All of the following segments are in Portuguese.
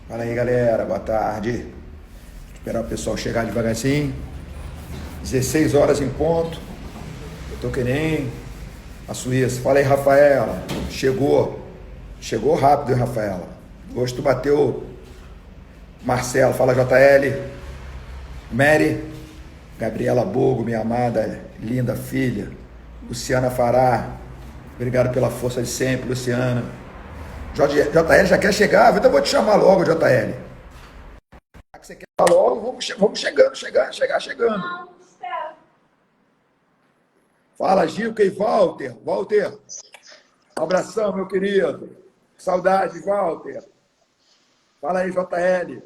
Fala aí, galera. Boa tarde. Esperar o pessoal chegar devagarzinho. 16 horas em ponto. Eu tô que nem a Suíça. Fala aí, Rafaela. Chegou. Chegou rápido, hein, Rafaela? Hoje tu bateu Marcelo. Fala, JL. Mary. Gabriela Bogo, minha amada, linda filha. Luciana Fará. Obrigado pela força de sempre, Luciana. JL já quer chegar? Então eu vou te chamar logo, JL. Já que você quer falar logo, vamos chegando. Fala, Gilca e Walter. Walter, um abração, meu querido. Saudade, Walter. Fala aí, JL.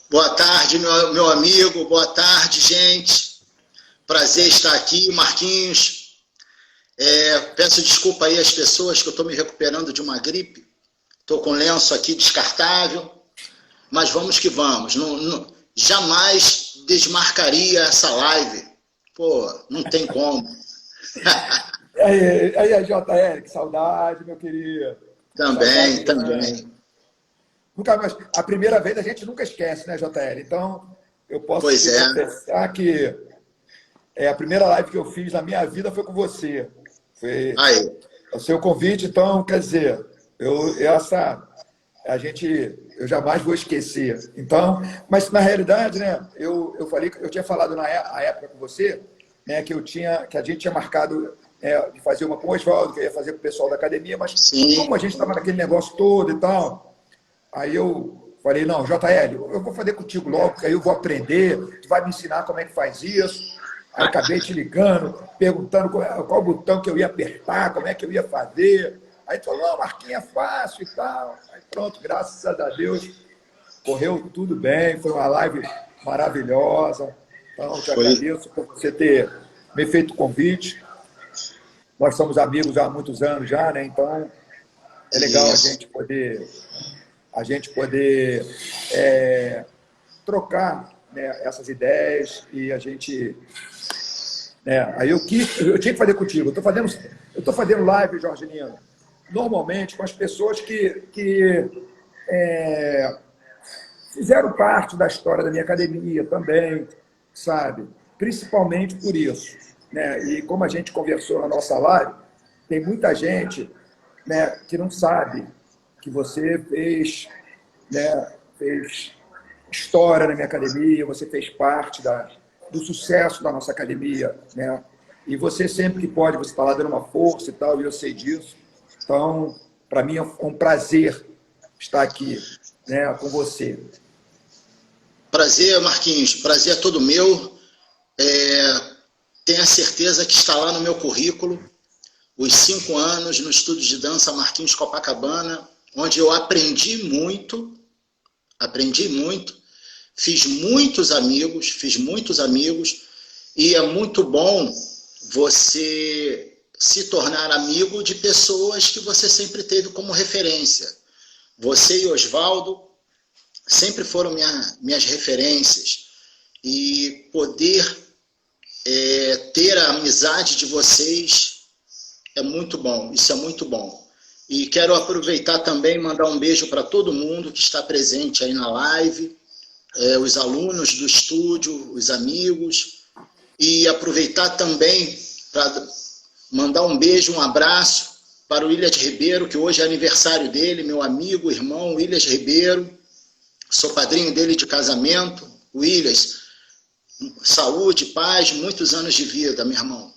Boa tarde, meu amigo. Boa tarde, gente. Prazer estar aqui, Marquinhos. Peço desculpa aí às pessoas que eu estou me recuperando de uma gripe. Estou com lenço aqui descartável, mas vamos que vamos. Jamais desmarcaria essa live. Pô, não tem como. Aí, JL, que saudade, meu querido. Também, Saudade também. Nunca mais. A primeira vez a gente nunca esquece, né, JL? Então, eu posso Pois te é. confessar que a primeira live que eu fiz na minha vida foi com você. Foi Aí. o seu convite, então, quer dizer, eu jamais vou esquecer. Então, mas na realidade, né, eu falei, eu tinha falado na época com você, né, que a gente tinha marcado de fazer uma com o Oswaldo, que eu ia fazer com o pessoal da academia, mas Sim. como a gente estava naquele negócio todo e tal, aí eu falei, não, JL, eu vou fazer contigo logo, porque aí eu vou aprender, tu vai me ensinar como é que faz isso. Aí acabei te ligando, perguntando qual botão que eu ia apertar, como é que eu ia fazer. Aí tu falou, não, Marquinhos, é fácil e tal. Aí pronto, graças a Deus, correu tudo bem, foi uma live maravilhosa. Então, eu te Foi. agradeço por você ter me feito o convite. Nós somos amigos há muitos anos já, né? Então, é legal Isso. a gente poder trocar, né, essas ideias e a gente aí eu tinha que fazer contigo. Eu tô fazendo live, Jorginho, normalmente com as pessoas que fizeram parte da história da minha academia também, sabe? Principalmente por isso, né? E como a gente conversou na nossa live, tem muita gente, né, que não sabe que você fez história na minha academia, você fez parte do sucesso da nossa academia, né? E você sempre que pode, você está lá dando uma força e tal, e eu sei disso. Então, para mim é um prazer estar aqui, né, com você. Prazer, Marquinhos. Prazer é todo meu. Tenha certeza que está lá no meu currículo os 5 anos no estúdio de dança Marquinhos Copacabana, onde eu aprendi muito, fiz muitos amigos, e é muito bom você se tornar amigo de pessoas que você sempre teve como referência. Você e Oswaldo sempre foram minhas referências, e poder ter a amizade de vocês é muito bom, isso é muito bom. E quero aproveitar também e mandar um beijo para todo mundo que está presente aí na live, os alunos do estúdio, os amigos, e aproveitar também para mandar um beijo, um abraço para o Willias Ribeiro, que hoje é aniversário dele, meu amigo, irmão Willias Ribeiro, sou padrinho dele de casamento. Willias, saúde, paz, muitos anos de vida, meu irmão.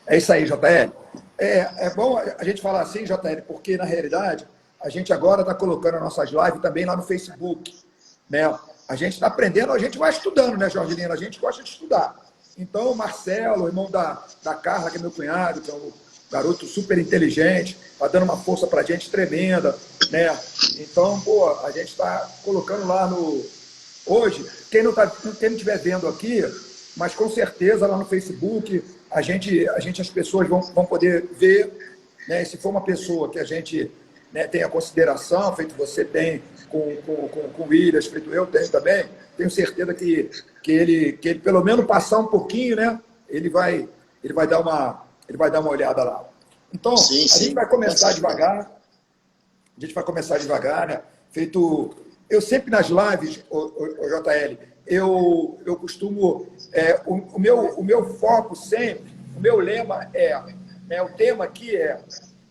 É isso aí, JL. É bom a gente falar assim, JL, porque na realidade a gente agora está colocando as nossas lives também lá no Facebook, né? A gente está aprendendo, a gente vai estudando, né, Jorgelina? A gente gosta de estudar. Então, o Marcelo, o irmão da Carla, que é meu cunhado, que é um garoto super inteligente, está dando uma força para a gente tremenda, né? Então, pô, a gente está colocando lá no... Hoje, quem não estiver vendo aqui, mas com certeza lá no Facebook, as pessoas vão poder ver, né? Se for uma pessoa que a gente, né, tenha consideração, feito você tem com o Williams, feito eu tenho também, tenho certeza que ele pelo menos passar um pouquinho, né? Ele vai dar uma olhada lá. Então, Sim, a gente sim, vai com começar certeza. devagar, né? feito... Eu sempre nas lives, o JL, eu costumo... o meu foco sempre, o meu lema o tema aqui é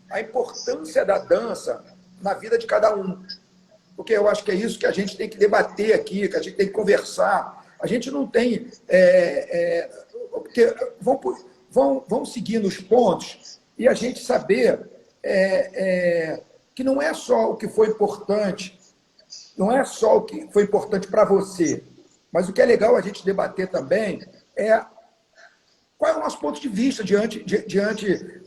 a importância da dança na vida de cada um. Porque eu acho que é isso que a gente tem que debater aqui, que a gente tem que conversar. A gente não tem... porque vão seguindo os pontos e a gente saber que não é só o que foi importante, não é só o que foi importante para você, mas o que é legal a gente debater também é qual é o nosso ponto de vista diante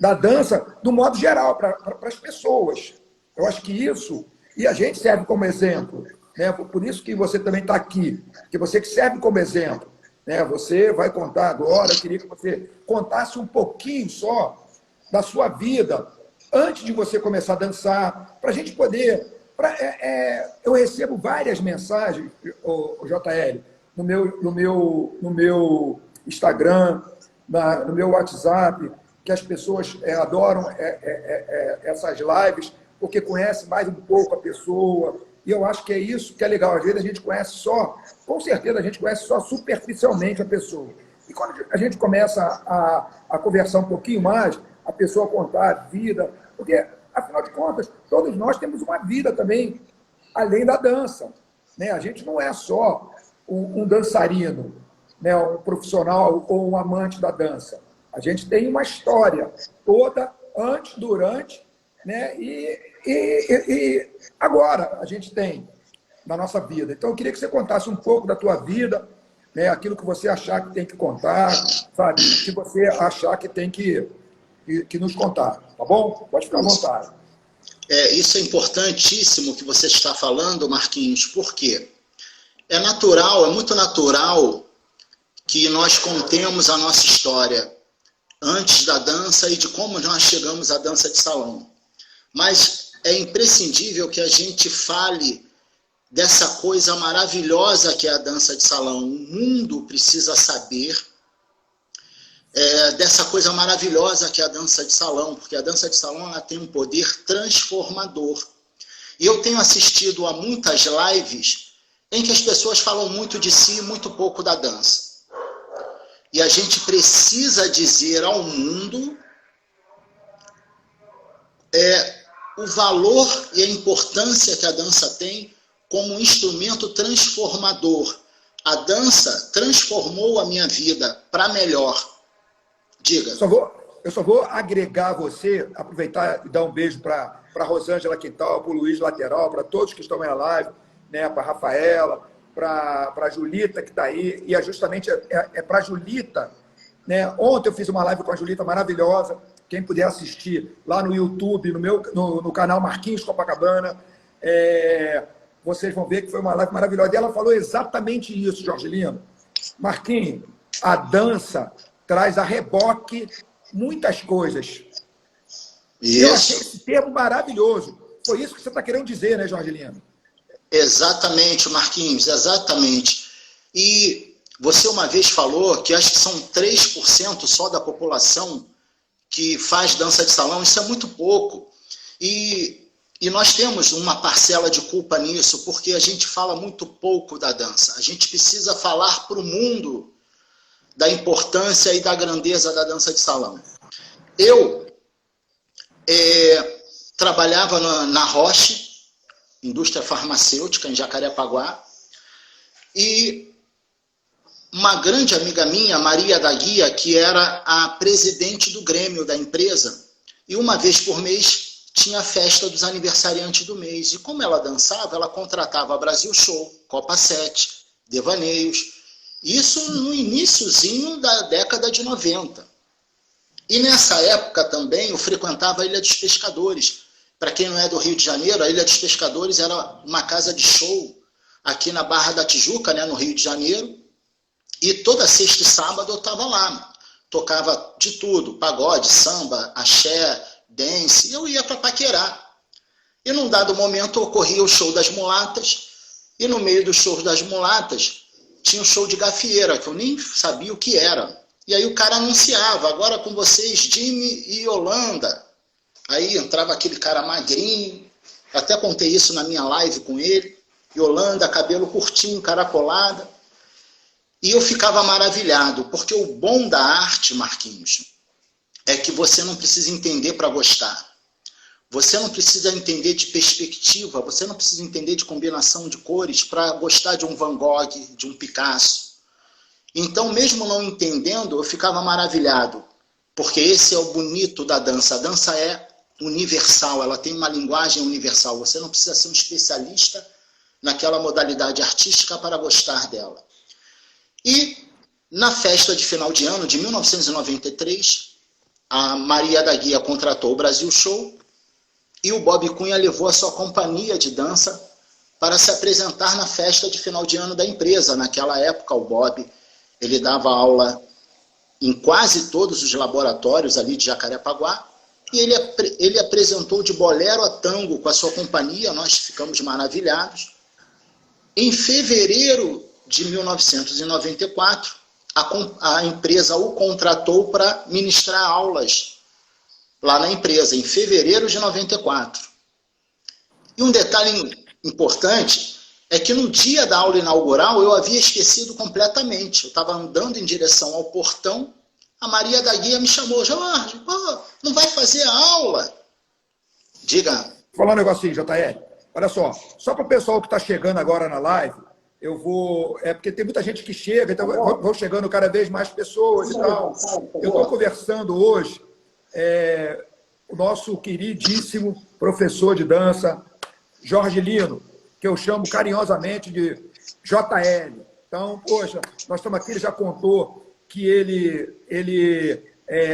da dança, do modo geral, para as pessoas. Eu acho que isso... E a gente serve como exemplo, né? Por isso que você também está aqui, que você que serve como exemplo, né? Você vai contar agora, eu queria que você contasse um pouquinho só da sua vida, antes de você começar a dançar, para a gente poder... eu recebo várias mensagens, o JL, no meu Instagram, no meu WhatsApp, que as pessoas adoram essas lives, porque conhece mais um pouco a pessoa, e eu acho que é isso que é legal. Às vezes a gente conhece só, com certeza a gente conhece só superficialmente a pessoa. E quando a gente começa a conversar um pouquinho mais, a pessoa contar a vida, porque, afinal de contas, todos nós temos uma vida também, além da dança, né? A gente não é só um dançarino, né? Um profissional ou um amante da dança. A gente tem uma história toda, antes, durante, né? E agora a gente tem na nossa vida. Então, eu queria que você contasse um pouco da tua vida, né? Aquilo que você achar que tem que contar, sabe? Que você achar que tem que nos contar, tá bom? Pode ficar à vontade. Isso é importantíssimo que você está falando, Marquinhos, porque é natural, é muito natural que nós contemos a nossa história antes da dança e de como nós chegamos à dança de salão. Mas é imprescindível que a gente fale dessa coisa maravilhosa que é a dança de salão. O mundo precisa saber dessa coisa maravilhosa que é a dança de salão, porque a dança de salão ela tem um poder transformador. E eu tenho assistido a muitas lives em que as pessoas falam muito de si e muito pouco da dança. E a gente precisa dizer ao mundo o valor e a importância que a dança tem como um instrumento transformador. A dança transformou a minha vida para melhor. Diga. Eu só vou agregar você, aproveitar e dar um beijo para a Rosângela Quintal, para o Luiz Lateral, para todos que estão aí na live, né, para a Rafaela, para a Julita que está aí, e justamente para a Julita, né? Ontem eu fiz uma live com a Julita maravilhosa, quem puder assistir lá no YouTube, no canal Marquinhos Copacabana, vocês vão ver que foi uma live maravilhosa. E ela falou exatamente isso, Jorgelino. Marquinhos, a dança traz a reboque muitas coisas. Isso. Eu achei esse termo maravilhoso. Foi isso que você está querendo dizer, né, Jorgelino? Exatamente, Marquinhos, exatamente. E você uma vez falou que acho que são 3% só da população que faz dança de salão. Isso é muito pouco. E nós temos uma parcela de culpa nisso, porque a gente fala muito pouco da dança. A gente precisa falar para o mundo da importância e da grandeza da dança de salão. Eu trabalhava na Roche, indústria farmacêutica, em Jacarepaguá, e uma grande amiga minha, Maria da Guia, que era a presidente do Grêmio da empresa, e uma vez por mês tinha a festa dos aniversariantes do mês. E como ela dançava, ela contratava Brasil Show, Copa 7, Devaneios, isso no iniciozinho da década de 90. E nessa época também eu frequentava a Ilha dos Pescadores. Para quem não é do Rio de Janeiro, a Ilha dos Pescadores era uma casa de show aqui na Barra da Tijuca, né, no Rio de Janeiro. E toda sexta e sábado eu estava lá. Tocava de tudo, pagode, samba, axé, dance. E eu ia para paquerar. E num dado momento ocorria o show das mulatas. E no meio dos shows das mulatas tinha o show de gafieira, que eu nem sabia o que era. E aí o cara anunciava, agora com vocês, Jimmy e Holanda. Aí entrava aquele cara magrinho, até contei isso na minha live com ele, Yolanda, cabelo curtinho, encaracolada. E eu ficava maravilhado, porque o bom da arte, Marquinhos, é que você não precisa entender para gostar. Você não precisa entender de perspectiva, você não precisa entender de combinação de cores para gostar de um Van Gogh, de um Picasso. Então, mesmo não entendendo, eu ficava maravilhado, porque esse é o bonito da dança. A dança é universal, ela tem uma linguagem universal. Você não precisa ser um especialista naquela modalidade artística para gostar dela. E na festa de final de ano de 1993, a Maria da Guia contratou o Brasil Show e o Bob Cunha levou a sua companhia de dança para se apresentar na festa de final de ano da empresa. Naquela época, o Bob, ele dava aula em quase todos os laboratórios ali de Jacarepaguá, e ele apresentou de bolero a tango com a sua companhia, nós ficamos maravilhados. Em fevereiro de 1994, a empresa o contratou para ministrar aulas lá na empresa, em fevereiro de 94. E um detalhe importante é que no dia da aula inaugural eu havia esquecido completamente. Eu estava andando em direção ao portão, a Maria da Guia me chamou: Jorge, não vai fazer a aula? Diga. Vou falar um negocinho, JR. Olha só para o pessoal que está chegando agora na live, eu vou... porque tem muita gente que chega, então vão chegando cada vez mais pessoas e tal. Eu estou conversando hoje, o nosso queridíssimo professor de dança, Jorge Lino, que eu chamo carinhosamente de JL. Então, poxa, nós estamos aqui, ele já contou que ele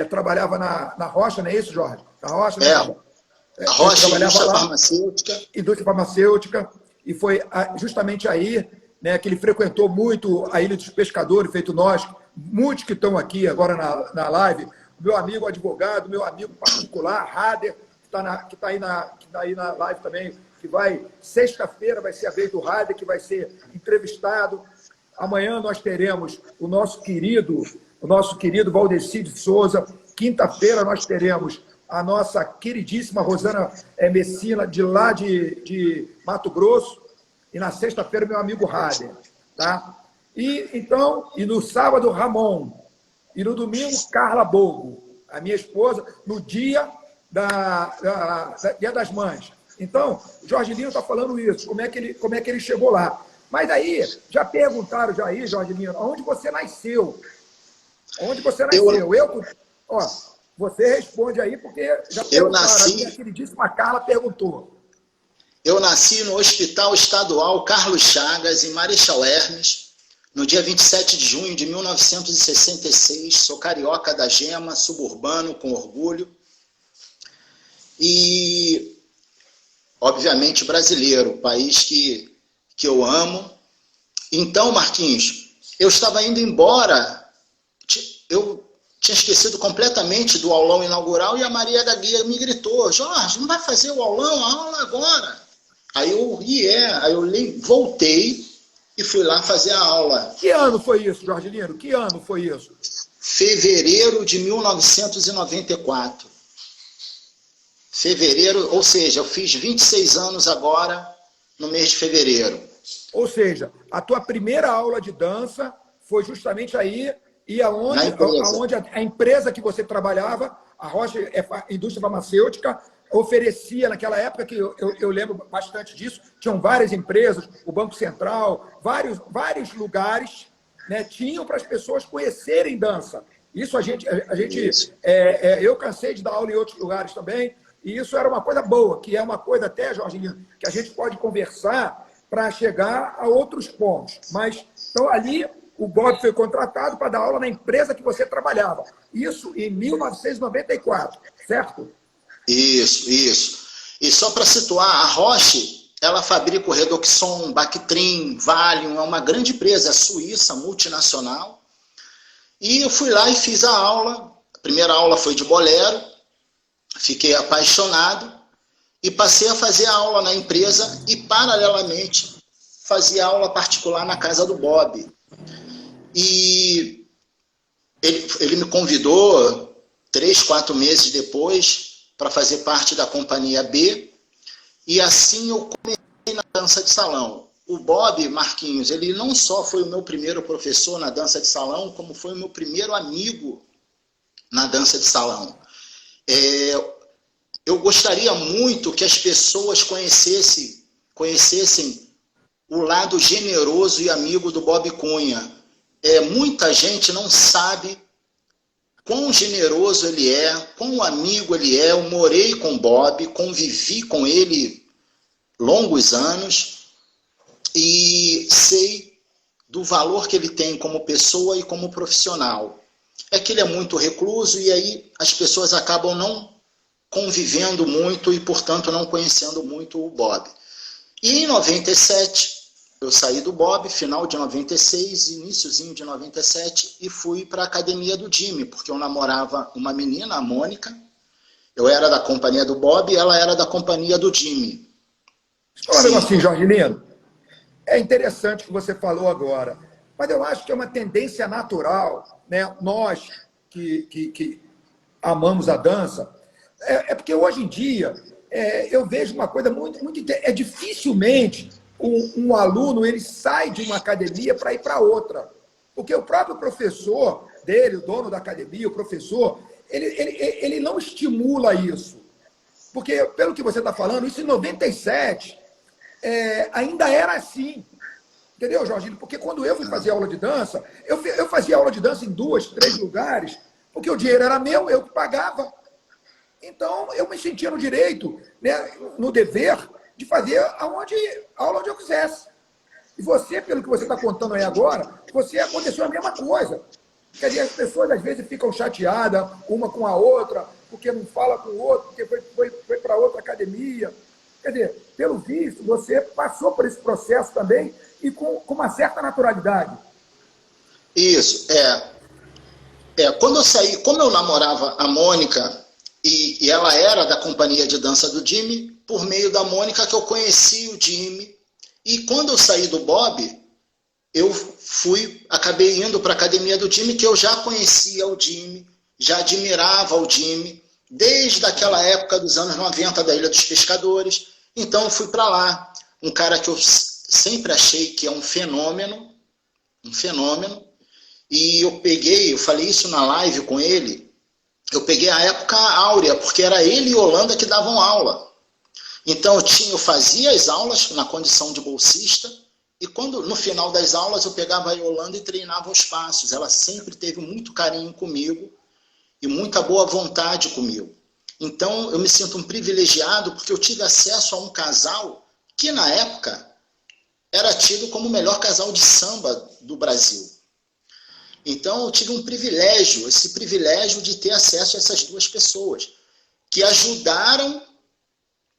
trabalhava na Rocha, não é isso, Jorge? Na Rocha, né? A Rocha, indústria farmacêutica. Indústria farmacêutica, e foi justamente aí, né, que ele frequentou muito a Ilha dos Pescadores, feito nós, muitos que estão aqui agora na live, meu amigo advogado, meu amigo particular, Rader, que está aí na live também, que vai, sexta-feira vai ser a vez do Rader, que vai ser entrevistado. Amanhã nós teremos o nosso querido Valdeci de Souza. Quinta-feira nós teremos a nossa queridíssima Rosana Messina, de lá de Mato Grosso. E na sexta-feira, meu amigo Rader. Tá? E no sábado, Ramon. E no domingo, Carla Bogo, a minha esposa, no dia Dia das Mães. Então, o Jorge Lino está falando isso, como é que ele chegou lá. Mas aí, já perguntaram, Jorge Lino, onde você nasceu? Onde você nasceu? Você responde aí, porque já perguntaram, a minha queridíssima Carla perguntou. Eu nasci no Hospital Estadual Carlos Chagas, em Marechal Hermes, no dia 27 de junho de 1966. Sou carioca da gema, suburbano, com orgulho. E, obviamente, brasileiro, país que eu amo. Então, Marquinhos, eu estava indo embora, eu tinha esquecido completamente do aulão inaugural e a Maria da Guia me gritou: Jorge, não vai fazer o aulão, a aula agora? Aí eu voltei e fui lá fazer a aula. Que ano foi isso, Jorge Lino? Que ano foi isso? Fevereiro de 1994. Fevereiro, ou seja, eu fiz 26 anos agora, no mês de fevereiro. Ou seja, a tua primeira aula de dança foi justamente aí, e aonde a empresa que você trabalhava, a Rocha Indústria Farmacêutica, oferecia naquela época, que eu lembro bastante disso, tinham várias empresas, o Banco Central, vários lugares, né, tinham para as pessoas conhecerem dança. Isso eu cansei de dar aula em outros lugares também, e isso era uma coisa boa, que é uma coisa até, Jorginho, que a gente pode conversar para chegar a outros pontos. Mas, então, ali, o Bob foi contratado para dar aula na empresa que você trabalhava. Isso em 1994, certo? Isso. E só para situar, a Roche, ela fabrica o Redoxon, Bactrim, Valium, é uma grande empresa suíça, multinacional. E eu fui lá e fiz a aula. A primeira aula foi de bolero, fiquei apaixonado e passei a fazer a aula na empresa e, paralelamente, fazia aula particular na casa do Bob. E ele me convidou 3, 4 meses depois para fazer parte da companhia B, E assim eu comecei na dança de salão. O Bob Marquinhos, ele não só foi o meu primeiro professor na dança de salão, como foi o meu primeiro amigo na dança de salão. Eu gostaria muito que as pessoas conhecessem o lado generoso e amigo do Bob Cunha. Muita gente não sabe quão generoso ele é, quão amigo ele é. Eu morei com o Bob, convivi com ele longos anos e sei do valor que ele tem como pessoa e como profissional. É que ele é muito recluso e aí as pessoas acabam não convivendo muito e, portanto, não conhecendo muito o Bob. E em 97, eu saí do Bob, final de 96, iniciozinho de 97, e fui para a academia do Jimmy, porque eu namorava uma menina, a Mônica. Eu era da companhia do Bob e ela era da companhia do Jimmy. Olha assim, Jorge Lino, é interessante o que você falou agora, mas eu acho que é uma tendência natural, né? Nós que amamos a dança, porque hoje em dia eu vejo uma coisa muito dificilmente um aluno ele sai de uma academia para ir para outra, porque o próprio professor dele, o dono da academia, o professor, ele não estimula isso, porque pelo que você está falando, isso em 97 ainda era assim. Entendeu, Jorginho? Porque quando eu fui fazer aula de dança, eu fazia aula de dança em 2, 3 lugares, porque o dinheiro era meu, eu que pagava. Então, eu me sentia no direito, né, no dever, de fazer aula onde eu quisesse. E você, pelo que você está contando aí agora, aconteceu a mesma coisa. Quer dizer, as pessoas às vezes ficam chateadas uma com a outra, porque não fala com o outro, porque foi para outra academia. Quer dizer, pelo visto, você passou por esse processo também e com uma certa naturalidade. Isso, quando eu saí, como eu namorava a Mônica e ela era da companhia de dança do Jimmy, por meio da Mônica que eu conheci o Jimmy, e quando eu saí do Bob, eu acabei indo para a academia do Jimmy, que eu já conhecia o Jimmy, já admirava o Jimmy, desde aquela época dos anos 90 da Ilha dos Pescadores. Então eu fui para lá, um cara que eu sempre achei que é um fenômeno, e eu falei isso na live com ele, eu peguei a época áurea, porque era ele e Holanda que davam aula. Então eu fazia as aulas na condição de bolsista, e quando no final das aulas eu pegava a Yolanda e treinava os passos. Ela sempre teve muito carinho comigo e muita boa vontade comigo. Então eu me sinto um privilegiado porque eu tive acesso a um casal que na época era tido como o melhor casal de samba do Brasil. Então eu tive esse privilégio de ter acesso a essas duas pessoas que ajudaram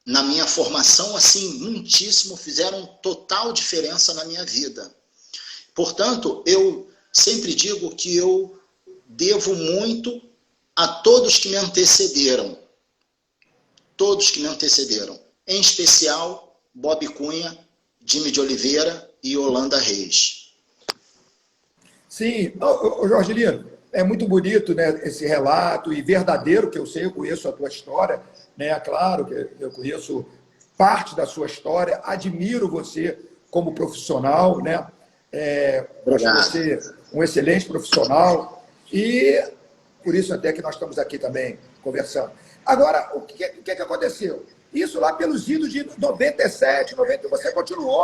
na minha formação, assim, muitíssimo, fizeram total diferença na minha vida. Portanto, eu sempre digo que eu devo muito a todos que me antecederam. Todos que me antecederam. Em especial, Bob Cunha, Jimmy de Oliveira e Holanda Reis. Sim, Jorge Lino, é muito bonito, né, esse relato, e verdadeiro, que eu conheço a tua história, né? Claro que eu conheço parte da sua história, admiro você como profissional, né? Acho você um excelente profissional, e por isso até que nós estamos aqui também conversando. Agora, o que aconteceu? Isso lá pelos idos de 97, 90, você continuou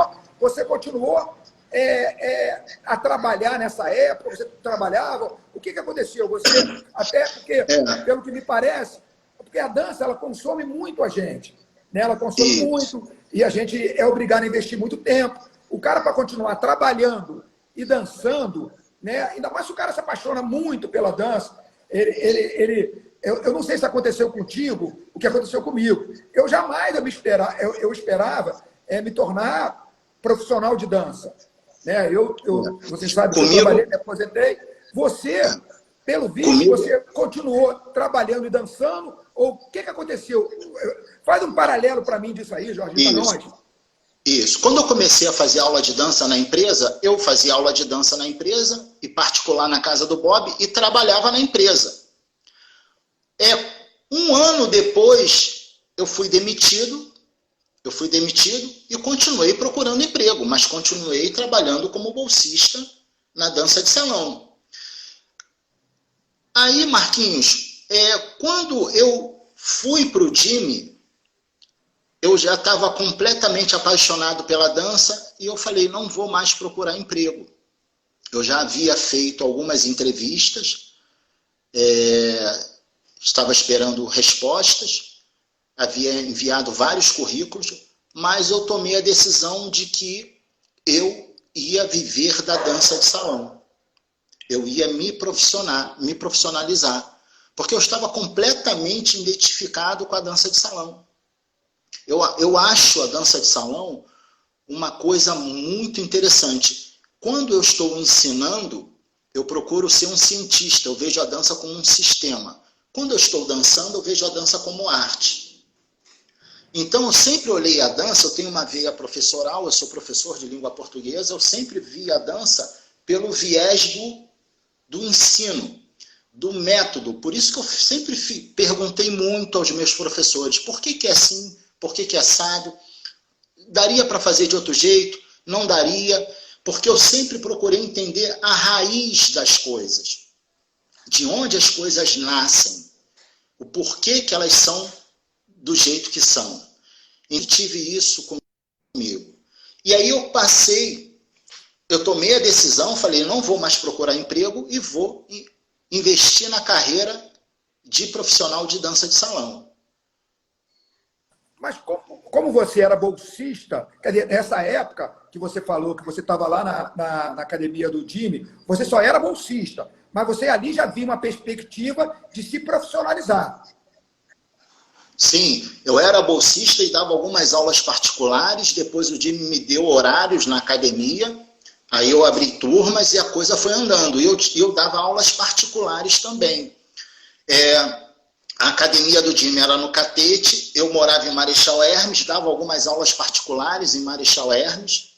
a trabalhar nessa época, você trabalhava, o que aconteceu? Você, até porque, pelo que me parece, porque a dança, ela consome muito a gente, né? Ela consome muito, e a gente é obrigado a investir muito tempo. O cara, para continuar trabalhando e dançando, né? Ainda mais se o cara se apaixona muito pela dança, eu não sei se aconteceu contigo o que aconteceu comigo. Eu jamais eu esperava me tornar profissional de dança. Né? Você sabe que eu trabalhei, me aposentei. Você, pelo visto, você continuou trabalhando e dançando, ou o que aconteceu? Faz um paralelo para mim disso aí, Jorge, para nós. Isso. Quando eu comecei a fazer aula de dança na empresa, eu fazia aula de dança na empresa, e particular na casa do Bob, e trabalhava na empresa. Um ano depois, eu fui demitido eu fui demitido e continuei procurando emprego, mas continuei trabalhando como bolsista na dança de salão. Aí, Marquinhos, quando eu fui para o Jimmy, eu já estava completamente apaixonado pela dança e eu falei, não vou mais procurar emprego. Eu já havia feito algumas entrevistas, estava esperando respostas, havia enviado vários currículos, mas eu tomei a decisão de que eu ia viver da dança de salão. Eu ia me profissionalizar, porque eu estava completamente identificado com a dança de salão. Eu acho a dança de salão uma coisa muito interessante. Quando eu estou ensinando, eu procuro ser um cientista, eu vejo a dança como um sistema. Quando eu estou dançando, eu vejo a dança como arte. Então, eu sempre olhei a dança, eu tenho uma veia professoral, eu sou professor de língua portuguesa, eu sempre vi a dança pelo viés do ensino, do método. Por isso que eu sempre perguntei muito aos meus professores, por que é assim, por que é assado? Daria para fazer de outro jeito? Não daria? Porque eu sempre procurei entender a raiz das coisas, de onde as coisas nascem, o porquê que elas são do jeito que são. E tive isso comigo. E aí eu tomei a decisão, falei, não vou mais procurar emprego e vou investir na carreira de profissional de dança de salão. Mas como você era bolsista, quer dizer, nessa época que você falou que você estava lá na academia do Jimmy, você só era bolsista, mas você ali já via uma perspectiva de se profissionalizar. Sim, eu era bolsista e dava algumas aulas particulares, depois o Jimmy me deu horários na academia, aí eu abri turmas e a coisa foi andando. E eu dava aulas particulares também. A academia do Jimmy era no Catete, eu morava em Marechal Hermes, dava algumas aulas particulares em Marechal Hermes,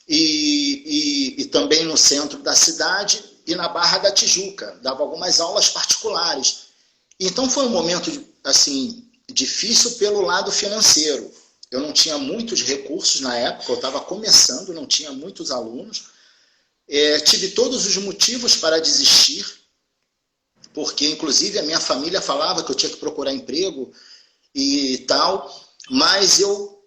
e também no centro da cidade e na Barra da Tijuca, dava algumas aulas particulares. Então foi um momento assim, difícil pelo lado financeiro. Eu não tinha muitos recursos na época, eu estava começando, não tinha muitos alunos. Tive todos os motivos para desistir, porque inclusive a minha família falava que eu tinha que procurar emprego e tal, mas eu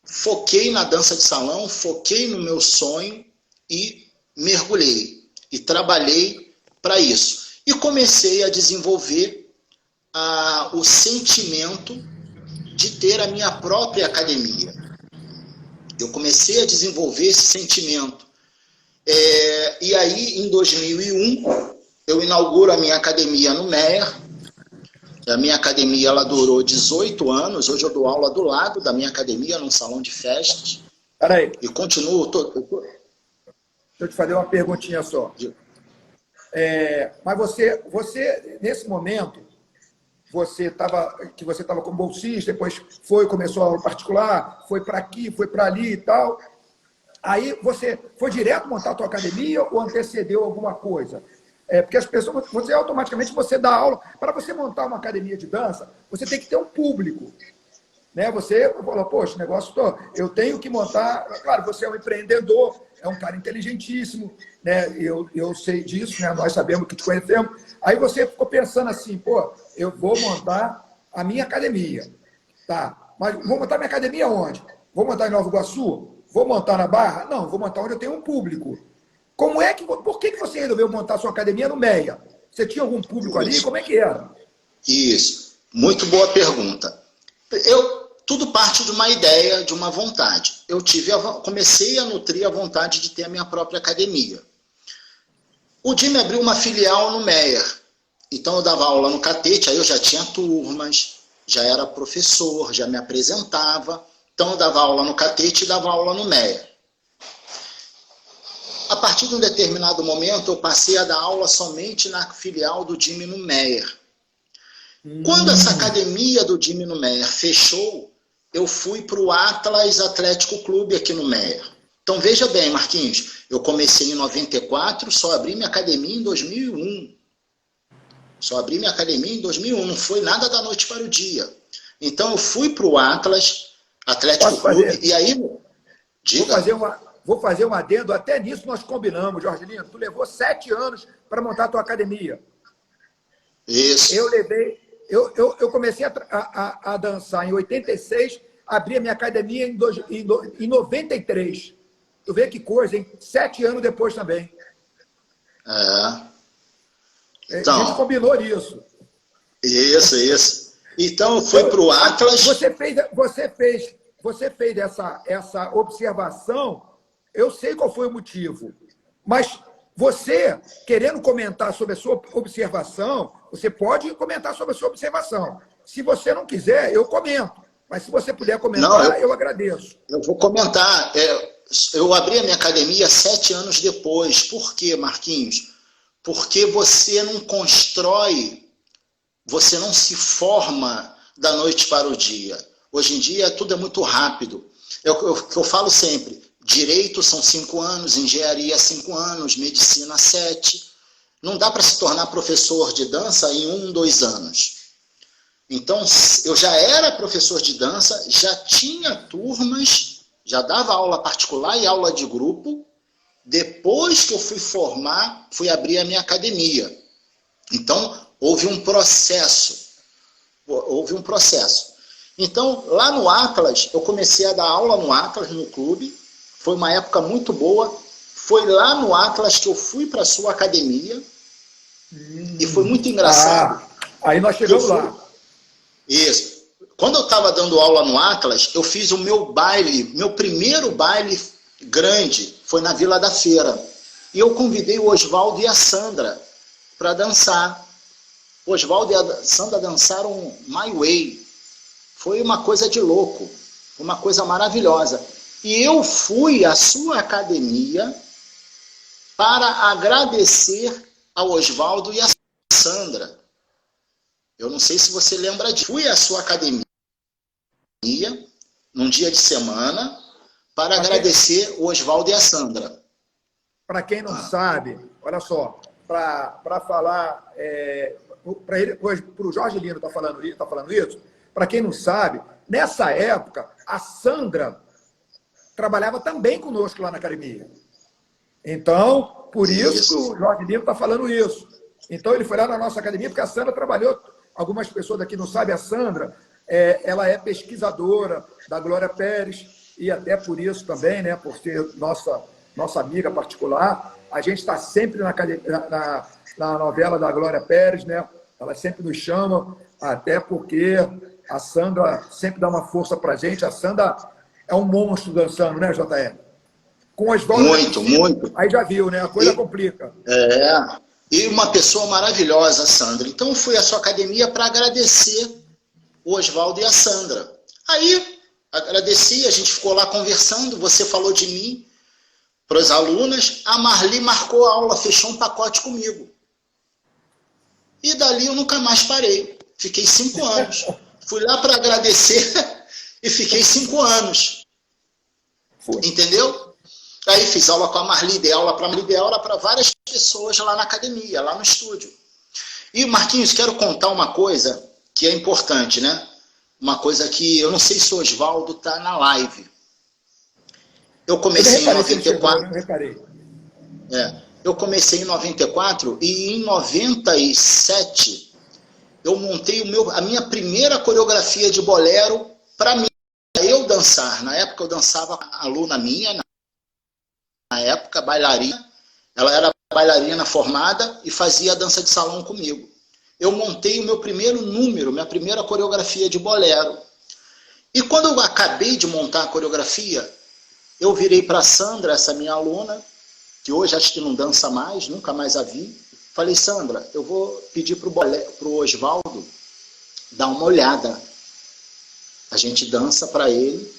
foquei na dança de salão, foquei no meu sonho e mergulhei e trabalhei para isso. E comecei a desenvolver o sentimento de ter a minha própria academia. Eu comecei a desenvolver esse sentimento. E aí, em 2001, eu inauguro a minha academia no Meyer. A minha academia ela durou 18 anos. Hoje eu dou aula do lado da minha academia, num salão de festas. Peraí. E continuo... Deixa eu te fazer uma perguntinha só. Mas você, nesse momento, você estava como bolsista, depois começou a aula particular, foi para aqui, foi para ali e tal. Aí você foi direto montar a tua academia ou antecedeu alguma coisa? Porque as pessoas, automaticamente você dá aula. Para você montar uma academia de dança, você tem que ter um público. Né? Você falou, poxa, negócio, eu tenho que montar... Claro, você é um empreendedor, é um cara inteligentíssimo, né? Eu sei disso, né? Nós sabemos que te conhecemos. Aí você ficou pensando assim, eu vou montar a minha academia. Tá, mas vou montar minha academia onde? Vou montar em Nova Iguaçu? Vou montar na Barra? Não, vou montar onde eu tenho um público. Por que você resolveu montar a sua academia no Meia? Você tinha algum público ali? Como é que era? Isso, muito boa pergunta. Tudo parte de uma ideia, de uma vontade. Comecei a nutrir a vontade de ter a minha própria academia. O Jimmy abriu uma filial no Meyer. Então eu dava aula no Catete, aí eu já tinha turmas, já era professor, já me apresentava. Então eu dava aula no Catete e dava aula no Meyer. A partir de um determinado momento, eu passei a dar aula somente na filial do Jimmy no Meyer. Quando essa academia do Jimmy no Meyer fechou, eu fui para o Atlas Atlético Clube aqui no Meyer. Então veja bem, Marquinhos, eu comecei em 94, só abri minha academia em 2001. Só abri minha academia em 2001, não foi nada da noite para o dia. Então eu fui para o Atlas, Atlético Posso Clube. fazer? E aí, Vou diga. fazer um adendo, até nisso nós combinamos, Jorgelino. Tu levou 7 anos para montar a tua academia. Isso. Eu comecei a dançar em 86, abri a minha academia em 93. Tu vê que coisa, hein? 7 anos depois também. É. A gente Então, combinou isso. isso. Então, eu fui para o Atlas. Você fez essa observação, eu sei qual foi o motivo, mas você, querendo comentar sobre a sua observação, você pode comentar sobre a sua observação. Se você não quiser, eu comento. Mas se você puder comentar, Não, eu agradeço. eu vou comentar. Eu abri a minha academia 7 anos depois. Por quê, Marquinhos? Porque você não constrói, você não se forma da noite para o dia. Hoje em dia tudo é muito rápido. Eu falo sempre, direito são 5 anos, engenharia 5 anos, medicina 7. Não dá para se tornar professor de dança em 1, 2 anos. Então, eu já era professor de dança, já tinha turmas, já dava aula particular e aula de grupo. Depois que eu fui formar, fui abrir a minha academia. Então, houve um processo. Então, lá no Atlas, eu comecei a dar aula no Atlas, no clube. Foi uma época muito boa. Foi lá no Atlas que eu fui para a sua academia. E foi muito engraçado. Aí nós chegamos lá. Isso. Quando eu estava dando aula no Atlas, eu fiz o meu baile, meu primeiro baile grande, foi na Vila da Feira. E eu convidei o Oswaldo e a Sandra para dançar. O Oswaldo e a Sandra dançaram My Way. Foi uma coisa de louco, uma coisa maravilhosa. E eu fui à sua academia para agradecer ao Oswaldo e a Sandra. Eu não sei se você lembra disso. Fui à sua academia num dia de semana para agradecer o Oswaldo e a Sandra. Para quem não sabe, olha só, para falar, para o Jorge Lino tá falando isso, para quem não sabe, nessa época, a Sandra trabalhava também conosco lá na academia. Então, por isso que o Jorge Lino está falando isso. Então, ele foi lá na nossa academia, porque a Sandra trabalhou, algumas pessoas daqui não sabem, a Sandra, ela é pesquisadora da Glória Pérez, e até por isso também, né, por ser nossa amiga particular, a gente está sempre na novela da Glória Pérez, né? Ela sempre nos chama, até porque a Sandra sempre dá uma força para a gente. A Sandra é um monstro dançando, né, JR? Com as vozes muito. Aí já viu, né? A coisa complica. E uma pessoa maravilhosa, Sandra. Então, eu fui à sua academia para agradecer o Oswaldo e a Sandra. Aí, agradeci, a gente ficou lá conversando, você falou de mim para as alunas, a Marli marcou a aula, fechou um pacote comigo. E dali eu nunca mais parei. Fiquei 5 anos. Fui lá para agradecer e fiquei 5 anos. Entendeu? Aí fiz aula com a Marli, dei aula para várias pessoas lá na academia, lá no estúdio. E, Marquinhos, quero contar uma coisa que é importante, né? Uma coisa que eu não sei se o Oswaldo está na live. Eu comecei em 94. Eu comecei em 94 e em 97 eu montei a minha primeira coreografia de bolero para mim, eu dançar. Na época eu dançava com a aluna minha, na época bailarina, ela era bailarina formada e fazia dança de salão comigo. Eu montei o meu primeiro número, minha primeira coreografia de bolero. E quando eu acabei de montar a coreografia, eu virei para a Sandra, essa minha aluna, que hoje acho que não dança mais, nunca mais a vi. Falei, Sandra, eu vou pedir para o Oswaldo dar uma olhada. A gente dança para ele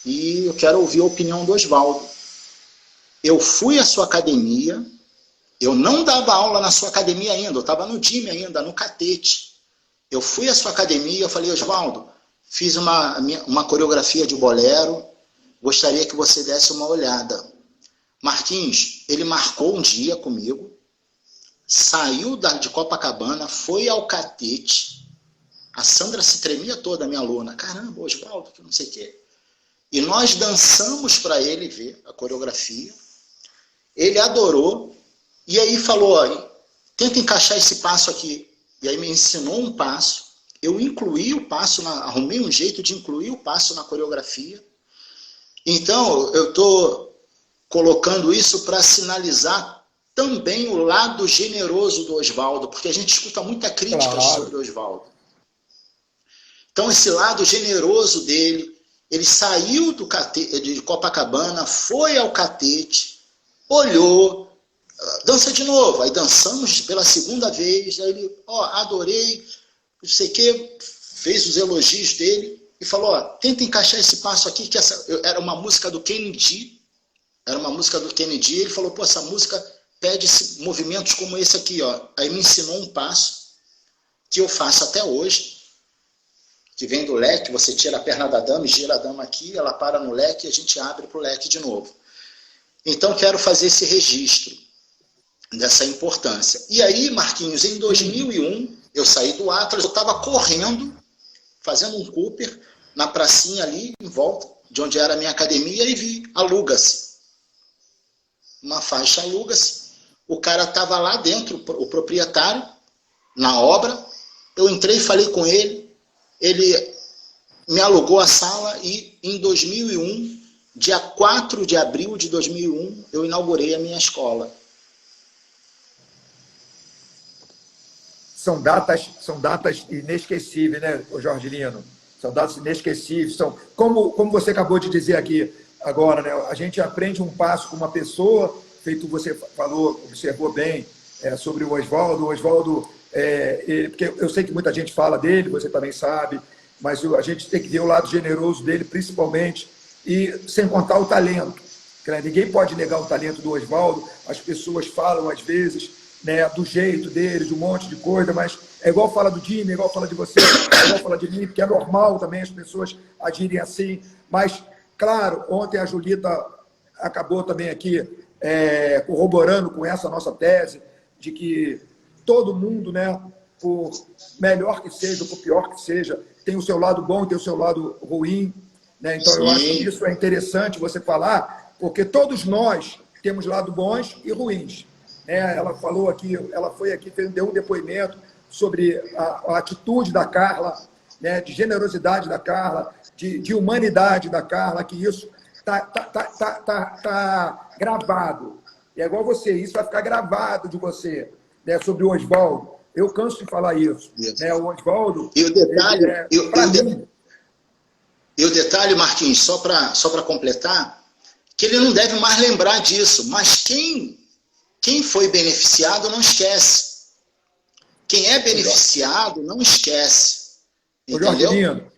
e eu quero ouvir a opinião do Oswaldo. Eu fui à sua academia, eu não dava aula na sua academia ainda, eu estava no time ainda, no catete. Eu fui à sua academia, eu falei, Oswaldo, fiz uma coreografia de bolero, gostaria que você desse uma olhada. Marquinhos, ele marcou um dia comigo, saiu de Copacabana, foi ao catete, a Sandra se tremia toda, a minha aluna, caramba, Oswaldo, que não sei o quê. E nós dançamos para ele ver a coreografia. Ele adorou. E aí falou, ó, tenta encaixar esse passo aqui. E aí me ensinou um passo. Eu incluí o passo, arrumei um jeito de incluir o passo na coreografia. Então, eu estou colocando isso para sinalizar também o lado generoso do Oswaldo, porque a gente escuta muita crítica sobre o Oswaldo. Então, esse lado generoso dele, ele saiu de Copacabana, foi ao Catete, olhou, dança de novo. Aí dançamos pela segunda vez, aí ele, ó, adorei, não sei o quê, fez os elogios dele e falou, ó, tenta encaixar esse passo aqui, que era uma música do Kennedy, ele falou, pô, essa música pede movimentos como esse aqui, ó. Aí me ensinou um passo que eu faço até hoje, que vem do leque, você tira a perna da dama e gira a dama aqui, ela para no leque e a gente abre para o leque de novo. Então, quero fazer esse registro dessa importância. E aí, Marquinhos, em 2001, eu saí do Atlas, eu estava correndo, fazendo um Cooper, na pracinha ali, em volta, de onde era a minha academia, e vi, aluga-se. Uma faixa aluga-se. O cara estava lá dentro, o proprietário, na obra. Eu entrei e falei com ele. Ele me alugou a sala e em 2001, dia 4 de abril de 2001, eu inaugurei a minha escola. São datas inesquecíveis, né, Jorge Lino? São datas inesquecíveis. Como você acabou de dizer aqui agora, né? A gente aprende um passo com uma pessoa, feito você falou, observou bem, sobre o Oswaldo. O Oswaldo, porque eu sei que muita gente fala dele, você também sabe, mas a gente tem que ver o lado generoso dele, principalmente, e sem contar o talento. Ninguém pode negar o talento do Oswaldo, as pessoas falam às vezes, né, do jeito dele, de um monte de coisa, mas é igual fala do Jimmy, é igual fala de você, é igual fala de mim, porque é normal também as pessoas agirem assim, mas, claro, ontem a Julita acabou também aqui corroborando com essa nossa tese, de que todo mundo, né, por melhor que seja, ou por pior que seja, tem o seu lado bom e tem o seu lado ruim, né? Então, eu acho que isso é interessante você falar, porque todos nós temos lados bons e ruins. Ela falou aqui, ela foi aqui, deu um depoimento sobre a atitude da Carla, né, de generosidade da Carla, de humanidade da Carla, que isso tá gravado. É igual você, isso vai ficar gravado de você, né, sobre o Oswaldo. Eu canso de falar isso. Né, o Oswaldo... E o detalhe, e o detalhe, Marquinhos, só para completar, que ele não deve mais lembrar disso, mas quem foi beneficiado não esquece. Quem é beneficiado não esquece. Entendeu? Jorge Lino,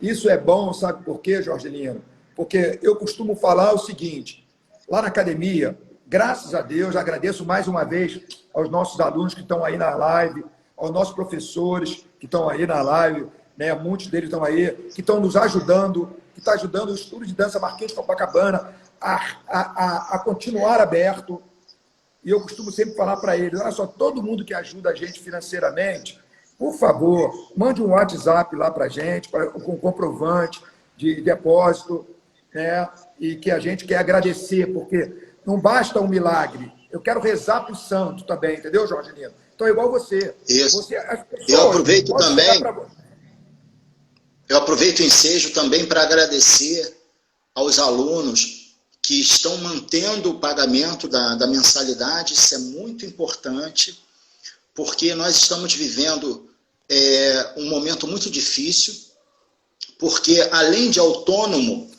isso é bom, sabe por quê, Jorge Lino? Porque eu costumo falar o seguinte, lá na academia, graças a Deus, agradeço mais uma vez aos nossos alunos que estão aí na live, aos nossos professores que estão aí na live, né? Muitos deles estão aí, que estão nos ajudando, que estão ajudando o estudo de dança Marquês de Copacabana a continuar aberto. E eu costumo sempre falar para eles, olha só, todo mundo que ajuda a gente financeiramente, por favor, mande um WhatsApp lá para a gente, com comprovante de depósito, né? E que a gente quer agradecer, porque não basta um milagre. Eu quero rezar para o santo também, entendeu, Jorge Lino? Então, é igual você. Isso. Pessoas, eu aproveito também, eu aproveito o ensejo também para agradecer aos alunos que estão mantendo o pagamento da mensalidade. Isso é muito importante, porque nós estamos vivendo um momento muito difícil, porque além de autônomo,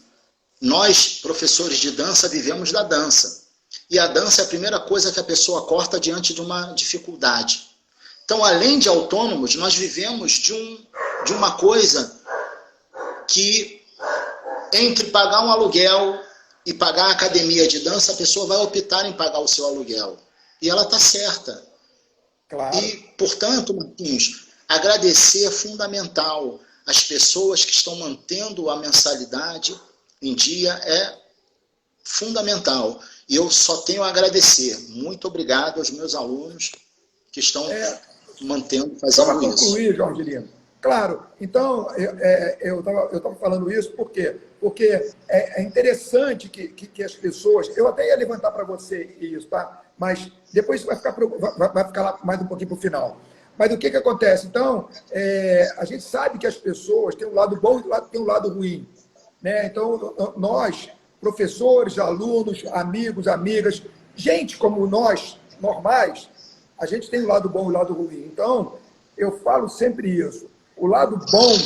nós, professores de dança, vivemos da dança. E a dança é a primeira coisa que a pessoa corta diante de uma dificuldade. Então, além de autônomos, nós vivemos de uma coisa que, entre pagar um aluguel e pagar a academia de dança, a pessoa vai optar em pagar o seu aluguel. E ela está certa. Claro. E, portanto, Marquinhos, agradecer é fundamental. As pessoas que estão mantendo a mensalidade em dia é fundamental. E eu só tenho a agradecer. Muito obrigado aos meus alunos que estão mantendo, fazendo isso. Para concluir, Jorge Lino, Claro, então eu estava falando isso porque é interessante que as pessoas. Eu até ia levantar para você isso, tá? Mas depois vai ficar lá mais um pouquinho para o final. Mas o que acontece? Então, a gente sabe que as pessoas têm um lado bom e tem um lado ruim. Né? Então, nós, professores, alunos, amigos, amigas, gente como nós, normais, a gente tem o lado bom e o lado ruim. Então, eu falo sempre isso. O lado bom,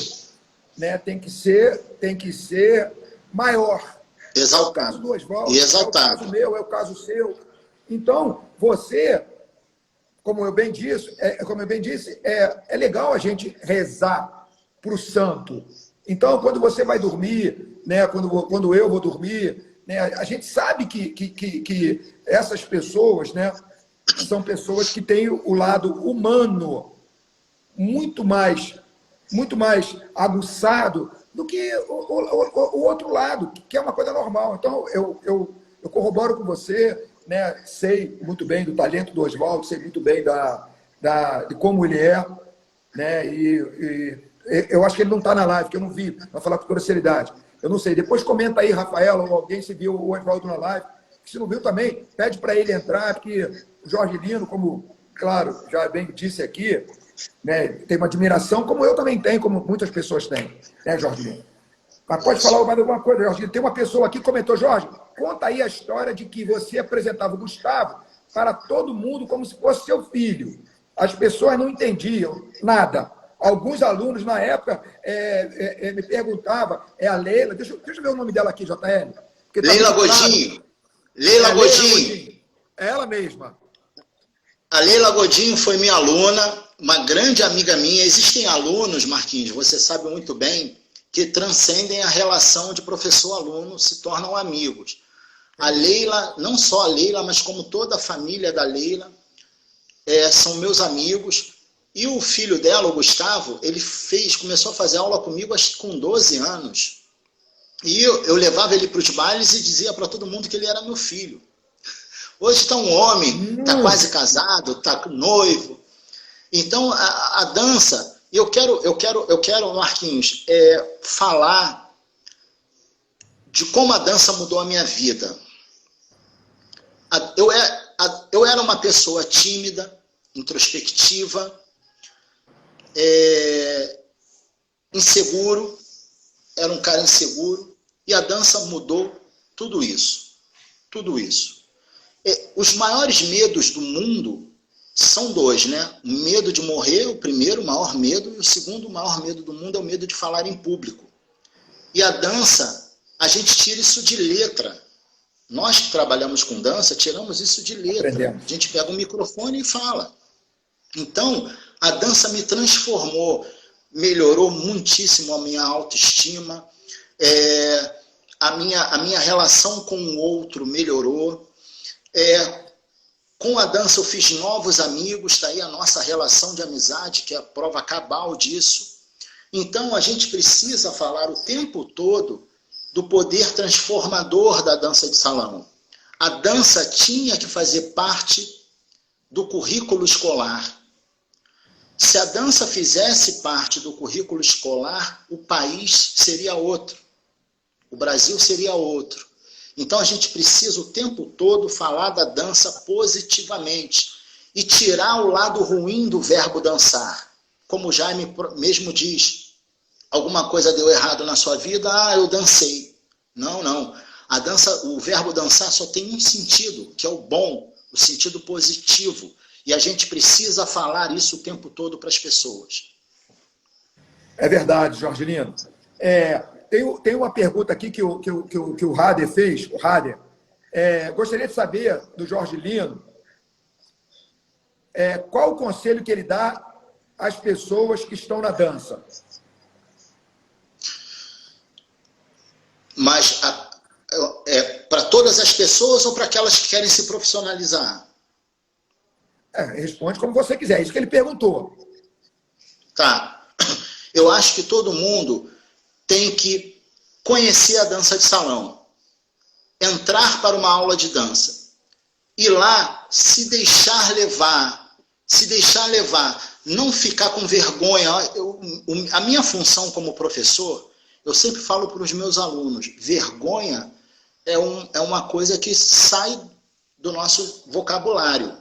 né, tem que ser maior. Exaltado. É o caso do Oswaldo, Exaltado. É o caso meu, é o caso seu. Então, você, como eu bem disse, é legal a gente rezar para o santo. Então, quando você vai dormir, né, quando eu vou dormir, né, a gente sabe que essas pessoas, né, são pessoas que têm o lado humano muito mais aguçado do que o outro lado, que é uma coisa normal. Então, eu corroboro com você, né? Sei muito bem do talento do Oswaldo, sei muito bem de como ele é, né? E eu acho que ele não está na live, que eu não vi, para falar com toda seriedade. Eu não sei. Depois comenta aí, Rafaela, ou alguém se viu o Oswaldo na live. Se não viu também, pede para ele entrar, porque o Jorge Lino, como, claro, já bem disse aqui, né, tem uma admiração, como eu também tenho, como muitas pessoas têm, né, Jorge Lino? Mas pode falar mais alguma coisa, Jorge Lino? Tem uma pessoa aqui que comentou, Jorge, conta aí a história de que você apresentava o Gustavo para todo mundo como se fosse seu filho. As pessoas não entendiam nada. Alguns alunos, na época, me perguntavam, a Leila, deixa eu ver o nome dela aqui, JL. Leila Godinho. Leila Godinho. É ela mesma. A Leila Godinho foi minha aluna, uma grande amiga minha. Existem alunos, Marquinhos, você sabe muito bem, que transcendem a relação de professor-aluno, se tornam amigos. A Leila, não só a Leila, mas como toda a família da Leila, são meus amigos. E o filho dela, o Gustavo, ele começou a fazer aula comigo acho que com 12 anos. E eu levava ele para os bailes e dizia para todo mundo que ele era meu filho. Hoje está um homem, está quase casado, está noivo. Então, a dança, eu quero, Marquinhos, falar de como a dança mudou a minha vida. Eu era uma pessoa tímida, introspectiva, inseguro, era um cara inseguro, e a dança mudou tudo isso. Tudo isso. Os maiores medos do mundo são dois, né? O medo de morrer, o primeiro, o maior medo, e o segundo, o maior medo do mundo é o medo de falar em público. E a dança, a gente tira isso de letra. Nós que trabalhamos com dança, tiramos isso de letra. Aprendemos. A gente pega o microfone e fala. Então, a dança me transformou, melhorou muitíssimo a minha autoestima, a minha relação com o outro melhorou. Com a dança eu fiz novos amigos, está aí a nossa relação de amizade, que é a prova cabal disso. Então, a gente precisa falar o tempo todo do poder transformador da dança de salão. A dança tinha que fazer parte do currículo escolar. Se a dança fizesse parte do currículo escolar, o país seria outro. O Brasil seria outro. Então, a gente precisa o tempo todo falar da dança positivamente e tirar o lado ruim do verbo dançar. Como o Jaime mesmo diz, alguma coisa deu errado na sua vida, eu dancei. Não. A dança, o verbo dançar só tem um sentido, que é o bom, o sentido positivo. E a gente precisa falar isso o tempo todo para as pessoas. É verdade, Jorge Lino. Tem uma pergunta aqui que o Rader fez. O Rader. Gostaria de saber do Jorge Lino qual o conselho que ele dá às pessoas que estão na dança. Mas para todas as pessoas ou para aquelas que querem se profissionalizar? Responde como você quiser. É isso que ele perguntou. Tá. Eu acho que todo mundo tem que conhecer a dança de salão. Entrar para uma aula de dança. Ir lá, se deixar levar. não ficar com vergonha. A minha função como professor, eu sempre falo para os meus alunos, vergonha é uma coisa que sai do nosso vocabulário.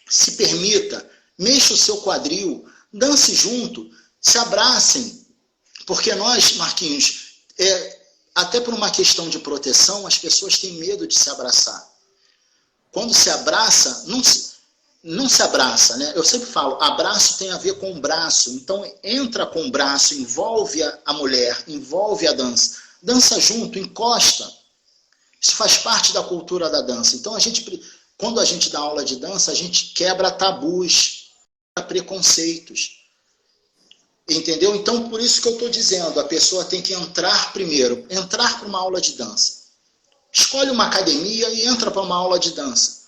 Se permita, mexa o seu quadril, dance junto, se abracem. Porque nós, Marquinhos, até por uma questão de proteção, as pessoas têm medo de se abraçar. Quando se abraça, não se abraça, né? Eu sempre falo, abraço tem a ver com o braço. Então, entra com o braço, envolve a mulher, envolve a dança. Dança junto, encosta. Isso faz parte da cultura da dança. Então, quando a gente dá aula de dança, a gente quebra tabus, preconceitos. Entendeu? Então, por isso que eu estou dizendo, a pessoa tem que entrar primeiro, entrar para uma aula de dança. Escolhe uma academia e entra para uma aula de dança.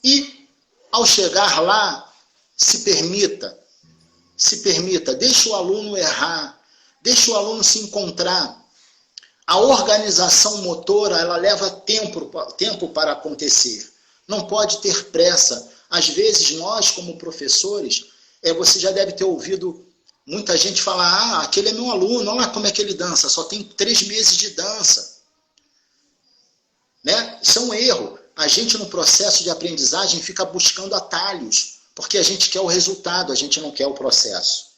E, ao chegar lá, se permita, deixa o aluno errar, deixa o aluno se encontrar. A organização motora, ela leva tempo para acontecer. Não pode ter pressa. Às vezes, nós, como professores, você já deve ter ouvido muita gente falar, aquele é meu aluno, olha lá como é que ele dança, só tem 3 meses de dança. Né? Isso é um erro. A gente, no processo de aprendizagem, fica buscando atalhos, porque a gente quer o resultado, a gente não quer o processo.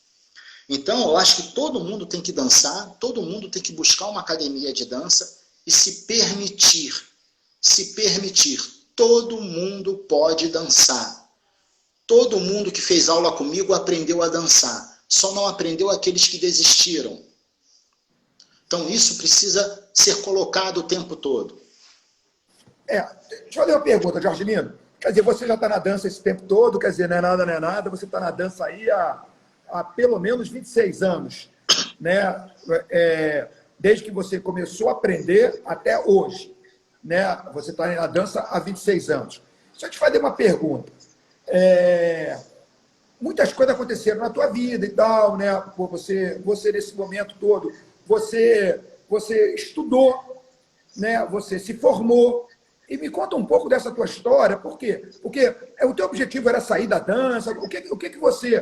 Então, eu acho que todo mundo tem que dançar, todo mundo tem que buscar uma academia de dança e se permitir. Se permitir. Todo mundo pode dançar. Todo mundo que fez aula comigo aprendeu a dançar. Só não aprendeu aqueles que desistiram. Então, isso precisa ser colocado o tempo todo. Deixa eu fazer uma pergunta, Jorge Lino. Quer dizer, você já está na dança esse tempo todo, quer dizer, não é nada, você está na dança aí há pelo menos 26 anos, né? Desde que você começou a aprender até hoje, né? Você está na dança há 26 anos. Deixa eu te fazer uma pergunta. Muitas coisas aconteceram na tua vida e tal, né? Você nesse momento todo, você estudou, né? Você se formou. E me conta um pouco dessa tua história, por quê? Porque o teu objetivo era sair da dança, como é que você...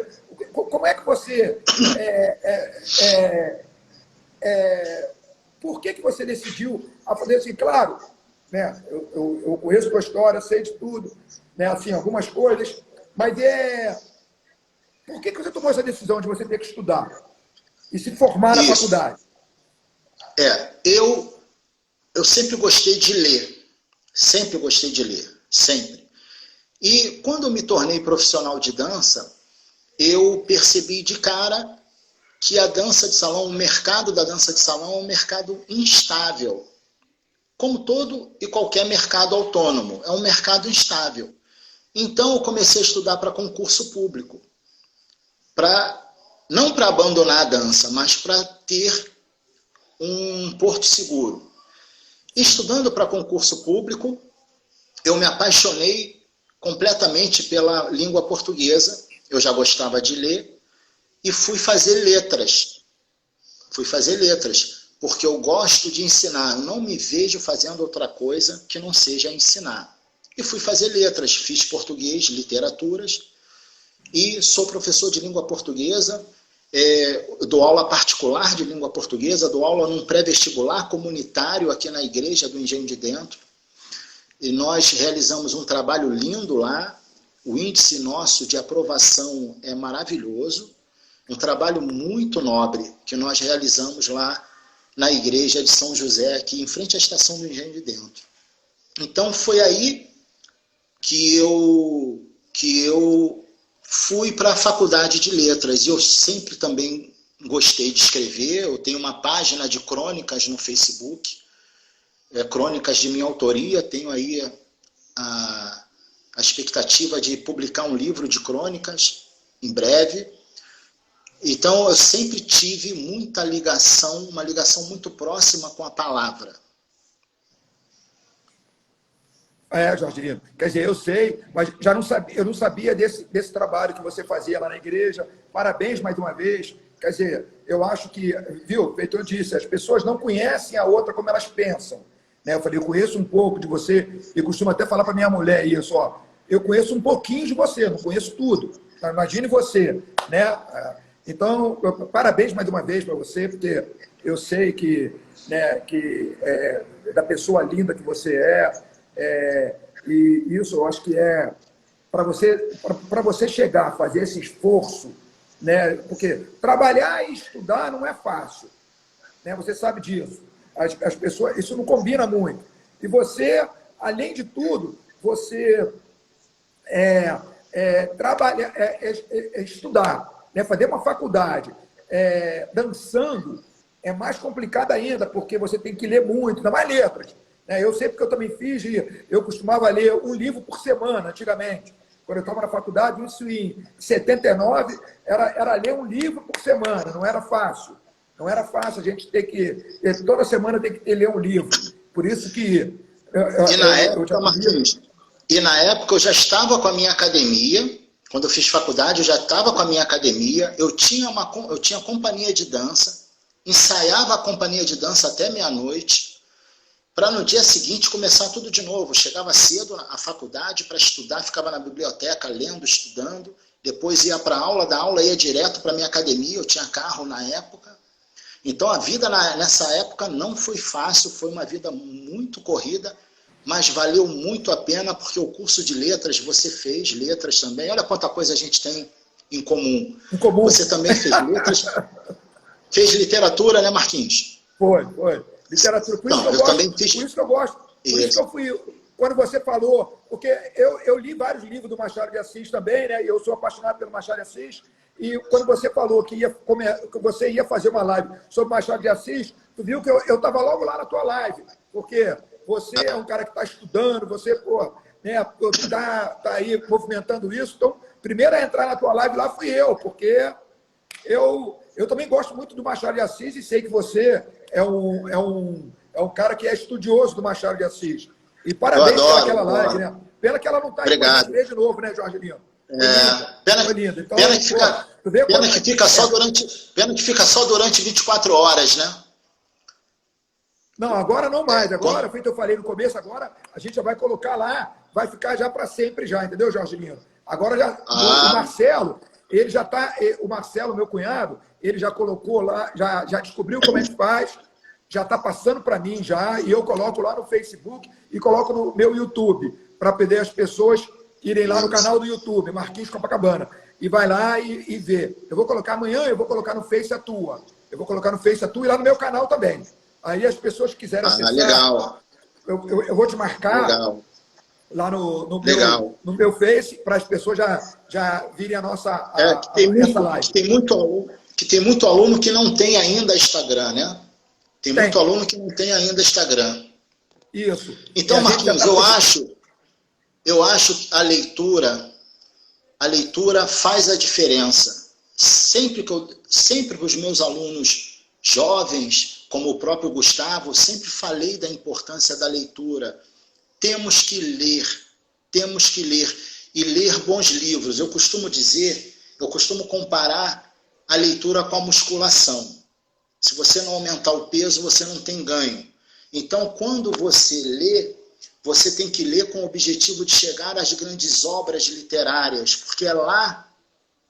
por que você decidiu a fazer assim? Claro, né? Eu conheço a tua história, sei de tudo, né? Assim, algumas coisas, mas por que você tomou essa decisão de você ter que estudar e se formar na faculdade? Eu sempre gostei de ler. Sempre gostei de ler, sempre. E quando eu me tornei profissional de dança, eu percebi de cara que a dança de salão, o mercado da dança de salão é um mercado instável. Como todo e qualquer mercado autônomo, é um mercado instável. Então eu comecei a estudar para concurso público. Não para abandonar a dança, mas para ter um porto seguro. Estudando para concurso público, eu me apaixonei completamente pela língua portuguesa. Eu já gostava de ler e fui fazer letras. Porque eu gosto de ensinar. Eu não me vejo fazendo outra coisa que não seja ensinar. E fui fazer letras. Fiz português, literaturas e sou professor de língua portuguesa. Dou aula particular de língua portuguesa, dou aula num pré-vestibular comunitário aqui na igreja do Engenho de Dentro. E nós realizamos um trabalho lindo lá. O índice nosso de aprovação é maravilhoso. Um trabalho muito nobre que nós realizamos lá na igreja de São José, aqui em frente à estação do Engenho de Dentro. Então foi aí que eu fui para a faculdade de letras, e eu sempre também gostei de escrever. Eu tenho uma página de crônicas no Facebook, crônicas de minha autoria. Tenho aí a expectativa de publicar um livro de crônicas em breve. Então eu sempre tive muita ligação, uma ligação muito próxima com a palavra. Jorge Lino, quer dizer, eu sei, mas eu não sabia desse trabalho que você fazia lá na igreja. Parabéns mais uma vez. Quer dizer, eu acho que, viu, feito eu disse, as pessoas não conhecem a outra como elas pensam. Né? Eu falei, eu conheço um pouco de você e costumo até falar para minha mulher isso, ó. eu conheço um pouquinho de você, não conheço tudo. Então, imagine você, né? Então, parabéns mais uma vez para você, porque eu sei que, né, da pessoa linda que você e isso eu acho que para você chegar a fazer esse esforço, né? Porque trabalhar e estudar não é fácil, né? Você sabe disso. As pessoas, isso não combina muito. E você, além de tudo, você trabalhar, estudar, né? Fazer uma faculdade dançando é mais complicado ainda, porque você tem que ler muito, ainda mais letras. Né? Eu sei porque eu também fiz, eu costumava ler um livro por semana, antigamente. Quando eu estava na faculdade, isso em 79, era ler um livro por semana, não era fácil. Não era fácil, a gente toda semana tem que ler um livro. Por isso que... E na época eu já estava com a minha academia, quando eu fiz faculdade eu já estava com a minha academia, eu tinha companhia de dança, ensaiava a companhia de dança até meia-noite, para no dia seguinte começar tudo de novo. Eu chegava cedo à faculdade para estudar, ficava na biblioteca lendo, estudando, depois ia para a aula, da aula ia direto para a minha academia, eu tinha carro na época. Então a vida nessa época não foi fácil, foi uma vida muito corrida, mas valeu muito a pena, porque o curso de letras, você fez letras também, olha quanta coisa a gente tem em comum. Você também fez letras, fez literatura, né, Marquinhos? Foi. Literatura, por isso que eu gosto. Também fiz... Por isso que eu gosto. Por isso que eu fui... Quando você falou... Porque eu li vários livros do Machado de Assis também, né? E eu sou apaixonado pelo Machado de Assis. E quando você falou que você ia fazer uma live sobre Machado de Assis, tu viu que eu estava logo lá na tua live. Porque você é um cara que está estudando, você tá aí movimentando isso. Então, primeiro a entrar na tua live lá fui eu, porque eu também gosto muito do Machado de Assis e sei que você é um cara que é estudioso do Machado de Assis. E parabéns pelaquela live, né? Pena que ela não está aí para a gente ver de novo, né, Jorge Lino? Pena que fica só durante 24 horas, né? Não, agora não mais. Agora, feito eu falei no começo, agora a gente já vai colocar lá, vai ficar já para sempre já, entendeu, Jorge Lino? Agora já o Marcelo, ele já está, o Marcelo, meu cunhado, ele já colocou lá, já descobriu como é que faz, já está passando para mim já, e eu coloco lá no Facebook e coloco no meu YouTube, para poder as pessoas irem lá no canal do YouTube, Marquinhos Copacabana, e vai lá e vê. Eu vou colocar amanhã, eu vou colocar no Face a Tua. Eu vou colocar no Face a Tua e lá no meu canal também. Aí as pessoas que quiserem acessar, legal. Eu vou te marcar lá no meu Face, para as pessoas já virem a nossa essa live. Que tem muito aluno que não tem ainda Instagram, né? Tem muito aluno que não tem ainda Instagram. Isso. Então, Marquinhos, eu acho que a leitura faz a diferença. Sempre que os meus alunos jovens, como o próprio Gustavo, sempre falei da importância da leitura. Temos que ler e ler bons livros. Eu costumo comparar a leitura com a musculação. Se você não aumentar o peso, você não tem ganho. Então, quando você lê, você tem que ler com o objetivo de chegar às grandes obras literárias, porque é lá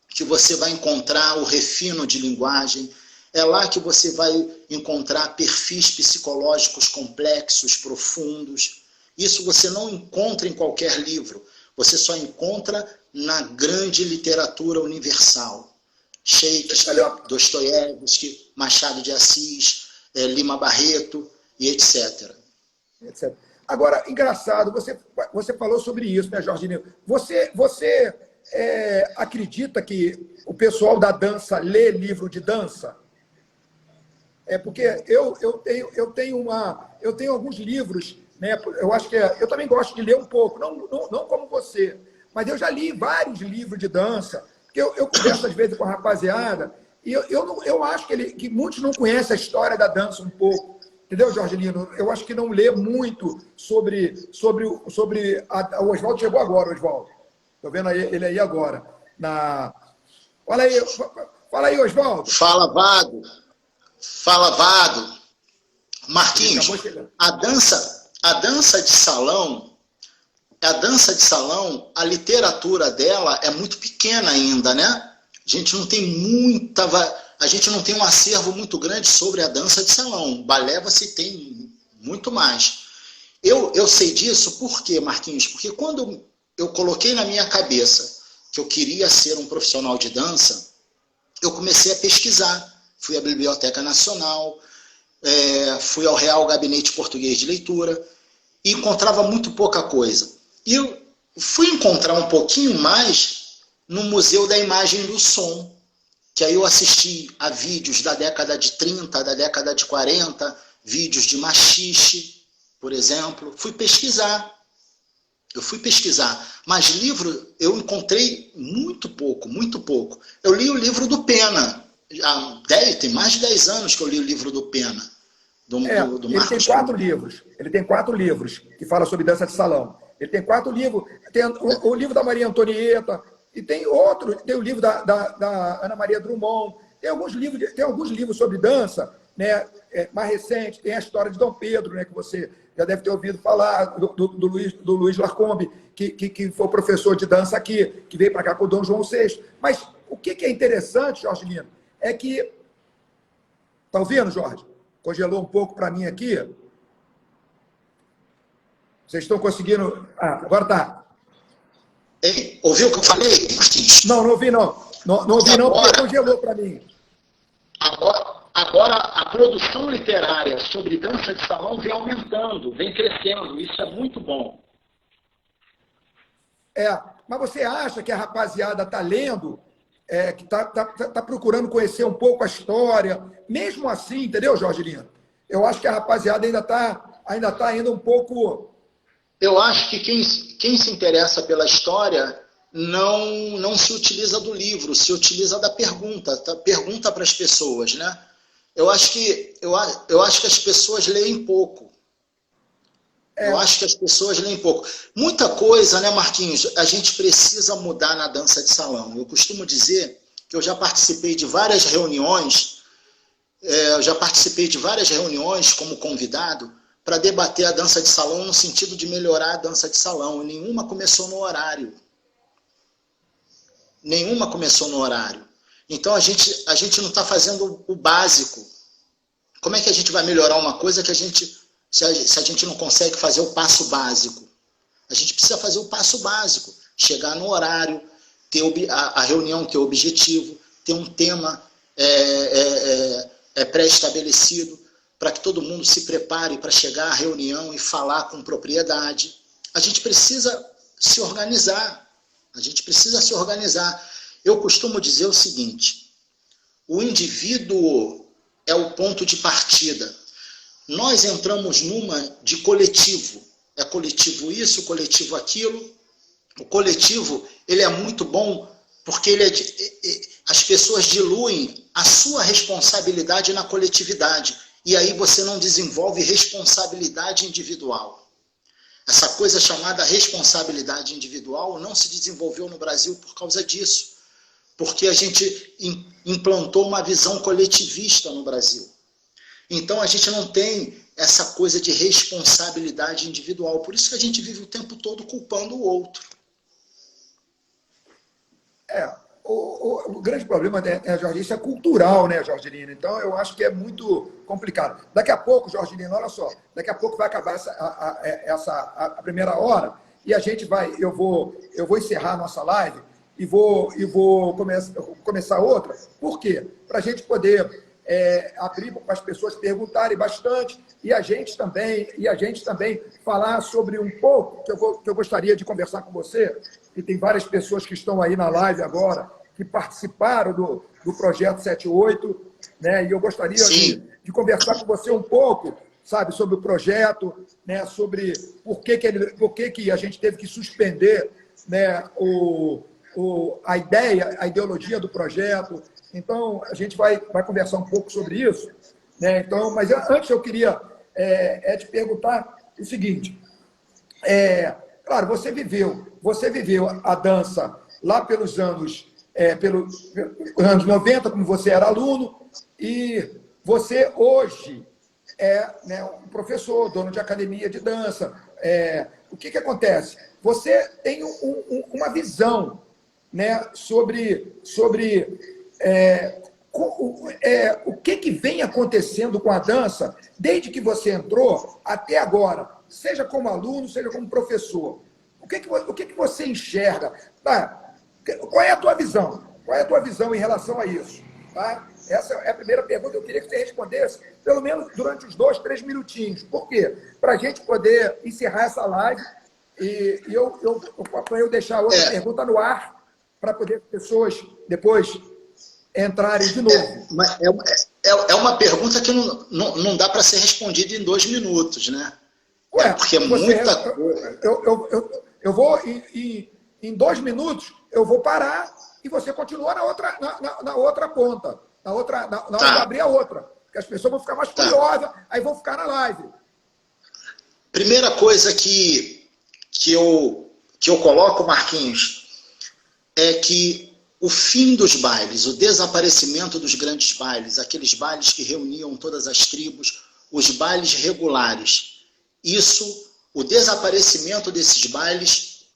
que você vai encontrar o refino de linguagem, é lá que você vai encontrar perfis psicológicos complexos, profundos. Isso você não encontra em qualquer livro, você só encontra na grande literatura universal. Shakespeare, Dostoiévski, Machado de Assis, Lima Barreto e etc. Agora, engraçado, você falou sobre isso, né, Jorginho? Você acredita que o pessoal da dança lê livro de dança? Porque eu tenho alguns livros, né? Eu acho que eu também gosto de ler um pouco, não como você, mas eu já li vários livros de dança, porque eu converso às vezes com a rapaziada, e eu acho que muitos não conhecem a história da dança um pouco. Entendeu, Jorgelino? Eu acho que não lê muito sobre o Oswaldo chegou agora, Oswaldo. Estou vendo ele aí agora. Fala aí, Oswaldo. Fala, Vado. Marquinhos, a dança de salão, a dança de salão, a literatura dela é muito pequena ainda, né? A gente não tem um acervo muito grande sobre a dança de salão. Balé você tem muito mais. Eu sei disso por quê, Marquinhos? Porque quando eu coloquei na minha cabeça que eu queria ser um profissional de dança, eu comecei a pesquisar. Fui à Biblioteca Nacional, fui ao Real Gabinete Português de Leitura, e encontrava muito pouca coisa. E eu fui encontrar um pouquinho mais no Museu da Imagem e do Som, que aí eu assisti a vídeos da década de 30, da década de 40, vídeos de machixe, por exemplo. Eu fui pesquisar, mas livro eu encontrei muito pouco, muito pouco. Eu li o livro do Pena, tem mais de 10 anos que eu li o livro do Pena, do ele tem 4 livros. Ele tem 4 livros que falam sobre dança de salão. Ele tem 4 livros. Tem o livro da Maria Antonieta, e tem outro, tem o livro da Ana Maria Drummond. Tem alguns livros sobre dança, né, mais recentes. Tem a história de Dom Pedro, né, que você já deve ter ouvido falar, do Luiz Lacombe, que foi professor de dança aqui, que veio para cá com o Dom João VI. Mas o que é interessante, Jorge Lino, é que... Está ouvindo, Jorge? Congelou um pouco para mim aqui. Vocês estão conseguindo... Agora está. Ouviu o que eu falei, Martins? Não ouvi não. Não ouvi não, porque congelou para mim. Agora, a produção literária sobre dança de salão vem aumentando, vem crescendo. Isso é muito bom. Mas você acha que a rapaziada está lendo, que está procurando conhecer um pouco a história? Mesmo assim, entendeu, Jorge Lino? Eu acho que a rapaziada ainda está um pouco... Eu acho que quem se interessa pela história não se utiliza do livro, se utiliza da pergunta, pergunta para as pessoas, né? Eu acho que as pessoas leem pouco. Eu acho que as pessoas leem pouco. Muita coisa, né, Marquinhos, a gente precisa mudar na dança de salão. Eu costumo dizer que eu já participei de várias reuniões, como convidado, para debater a dança de salão no sentido de melhorar a dança de salão. E nenhuma começou no horário. Então, a gente não está fazendo o básico. Como é que a gente vai melhorar uma coisa se a gente não consegue fazer o passo básico? A gente precisa fazer o passo básico. Chegar no horário, ter a reunião ter objetivo, ter um tema pré-estabelecido, para que todo mundo se prepare para chegar à reunião e falar com propriedade. A gente precisa se organizar. Eu costumo dizer o seguinte: o indivíduo é o ponto de partida. Nós entramos numa de coletivo. É coletivo isso, coletivo aquilo. O coletivo, ele é muito bom porque as pessoas diluem a sua responsabilidade na coletividade. E aí você não desenvolve responsabilidade individual. Essa coisa chamada responsabilidade individual não se desenvolveu no Brasil por causa disso. Porque a gente implantou uma visão coletivista no Brasil. Então a gente não tem essa coisa de responsabilidade individual. Por isso que a gente vive o tempo todo culpando o outro. O grande problema, Jorge, isso é cultural, né, Jorge Lino? Então, eu acho que é muito complicado. Daqui a pouco, Jorge Lino, olha só, daqui a pouco vai acabar a primeira hora e a gente eu vou encerrar a nossa live e vou começar outra. Por quê? Para a gente poder abrir para as pessoas perguntarem bastante e a gente também falar sobre um pouco que eu gostaria de conversar com você, que tem várias pessoas que estão aí na live agora, que participaram do Projeto 78, né? E eu gostaria de conversar com você um pouco, sabe, sobre o projeto, né? Sobre por que a gente teve que suspender, né, a ideologia do projeto. Então, a gente vai conversar um pouco sobre isso, né? Então, mas antes eu queria te perguntar o seguinte. Claro, você viveu a dança lá pelos anos 90, como você era aluno, e você hoje é, né, um professor, dono de academia de dança, O que acontece? Você tem uma visão, né, sobre o que vem acontecendo com a dança desde que você entrou até agora, seja como aluno, seja como professor. O que você enxerga? Tá? Qual é a tua visão? Qual é a tua visão em relação a isso? Tá? Essa é a primeira pergunta. Eu queria que você respondesse, pelo menos durante os 2, 3 minutinhos. Por quê? Para a gente poder encerrar essa live e eu deixar outra pergunta no ar para poder as pessoas depois entrarem de novo. É uma pergunta que não dá para ser respondida em 2 minutos, né? Porque é muita coisa. Eu vou, em 2 minutos, eu vou parar e você continua na outra ponta. Na hora de abrir a outra. Porque as pessoas vão ficar mais curiosas, aí vão ficar na live. Primeira coisa que eu coloco, Marquinhos, é que o fim dos bailes, o desaparecimento dos grandes bailes, aqueles bailes que reuniam todas as tribos, os bailes regulares, o desaparecimento desses bailes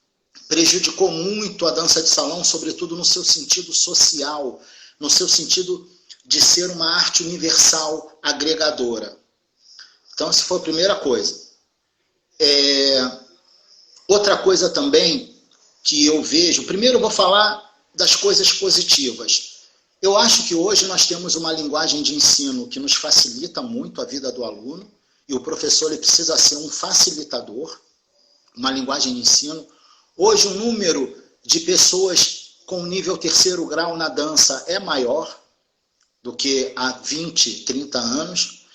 prejudicou muito a dança de salão, sobretudo no seu sentido social, no seu sentido de ser uma arte universal agregadora. Então, essa foi a primeira coisa. Outra coisa também que eu vejo, primeiro eu vou falar das coisas positivas. Eu acho que hoje nós temos uma linguagem de ensino que nos facilita muito a vida do aluno, e o professor ele precisa ser um facilitador, uma linguagem de ensino. Hoje o número de pessoas com nível 3º grau na dança é maior do que há 20, 30 anos.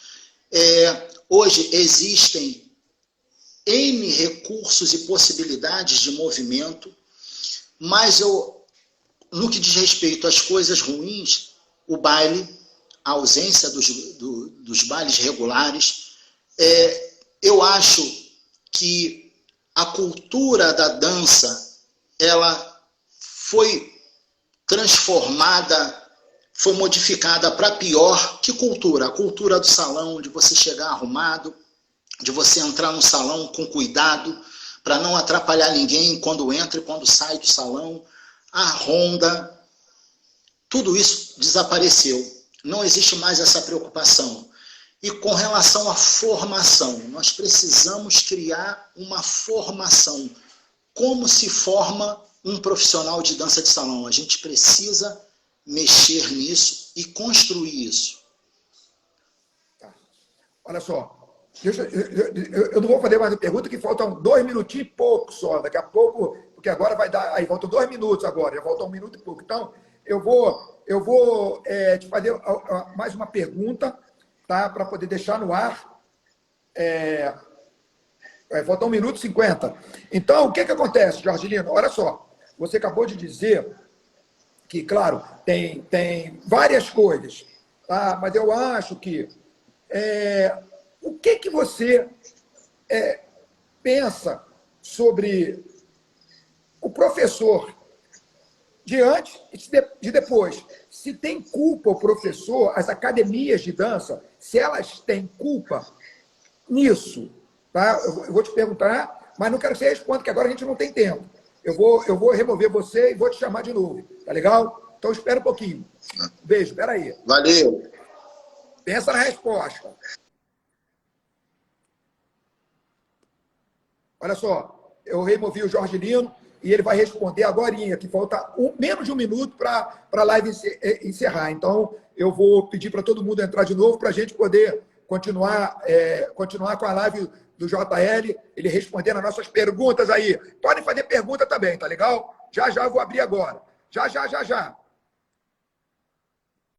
Hoje existem N recursos e possibilidades de movimento, mas no que diz respeito às coisas ruins, o baile, a ausência dos bailes regulares, eu acho que a cultura da dança, ela foi transformada, foi modificada para pior. Que cultura? A cultura do salão, de você chegar arrumado, de você entrar no salão com cuidado, para não atrapalhar ninguém quando entra e quando sai do salão. A ronda, tudo isso desapareceu. Não existe mais essa preocupação. E com relação à formação, nós precisamos criar uma formação. Como se forma um profissional de dança de salão? A gente precisa mexer nisso e construir isso. Tá. Olha só, eu não vou fazer mais uma pergunta, que faltam 2 minutinhos e pouco só. Daqui a pouco, porque agora vai dar... Aí voltam 2 minutos agora, já volta 1 minuto e pouco. Então, eu vou te fazer mais uma pergunta, tá? Para poder deixar no ar. Falta 1 minuto e 50. Então, o que acontece, Jorgelino? Olha só, você acabou de dizer que, claro, tem várias coisas, tá? Mas eu acho que... o que você pensa sobre o professor de antes e de depois? Se tem culpa o professor, as academias de dança, se elas têm culpa nisso, tá? Eu vou te perguntar, mas não quero que você responda, porque agora a gente não tem tempo. Eu vou remover você e vou te chamar de novo, tá legal? Então espera um pouquinho. Beijo, espera aí. Valeu. Pensa na resposta. Olha só, eu removi o Jorgelino e ele vai responder agorinha, que falta menos de 1 minuto para a live encerrar. Então, eu vou pedir para todo mundo entrar de novo para a gente poder continuar com a live do JL, ele respondendo as nossas perguntas aí. Podem fazer pergunta também, tá legal? Já eu vou abrir agora. Já.